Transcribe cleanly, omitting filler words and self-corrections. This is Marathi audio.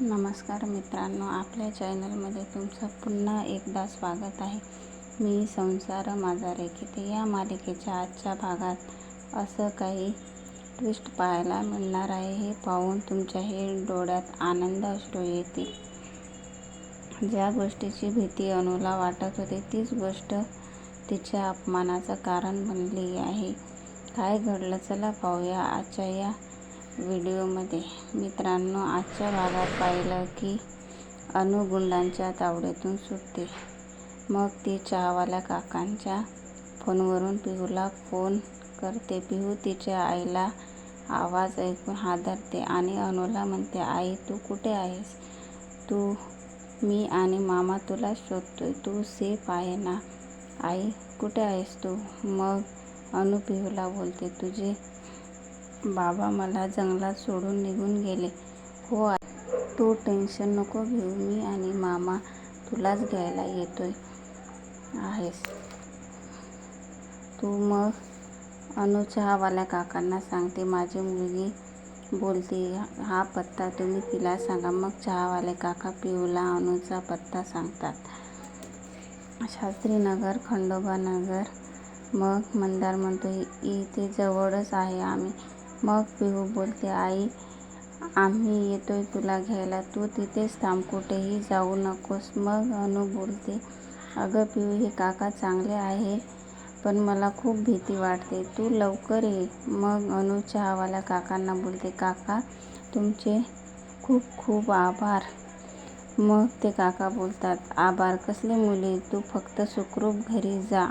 नमस्कार मित्रांनो, आपल्या चॅनलमध्ये तुमचं पुन्हा एकदा स्वागत आहे. मी संसार माझा रेखिते. या मालिकेच्या आजच्या भागात असं काही ट्विस्ट पाहायला मिळणार आहे. हे पाहून तुमच्याही डोळ्यात आनंद अश्रू येतील. ज्या गोष्टीची भीती अनुला वाटत होती तीच गोष्ट तिच्या अपमानाचं कारण बनली आहे. काय घडलं चला पाहूया आजच्या या व्हिडिओमध्ये. मित्रांनो, आजच्या भागात पाहिलं की अनु गुंडांच्या तावडीतून सुटते. मग ती चहावाल्या काकांच्या फोनवरून पिहूला फोन करते. पिहू तिच्या आईला आवाज ऐकून हादरते आणि अनुला म्हणते, आई तू कुठे आहेस? मी आणि मामा तुला शोधतोय. तू सेफ आहे ना? आई कुठे आहेस तू? मग अनु पिहूला बोलते, तुझे बाबा मला जंगलात सोडून निघून गेले. हो आई, तू टेन्शन नको घेऊ. मी आणि मामा तुलाच घ्यायला येतोय आहेस तू? मग अनु चहावाल्या काकांना सांगते, माझी मुलगी बोलते, हा पत्ता तुम्ही तिला सांगा. मग चहावाले काका पिहूला अनुचा पत्ता सांगतात. शास्त्रीनगर, खंडोबानगर. मग मंदार म्हणतो, इथे जवळच आहे आम्ही. मग पिहू बोलते, आई आम्ही येतोय तुला घ्यायला. तू तिथेच थांब, कुठेही जाऊ नकोस. मग अनु बोलते, अगं पिहू, हे काका चांगले आहे पण मला खूप भीती वाटते. तू लवकर ये. मग अनु चहावाल्या काकांना बोलते, काका तुमचे खूप खूप आभार. मग ते काका बोलतात, आभार कसले मुली, तू फक्त सुखरूप घरी जा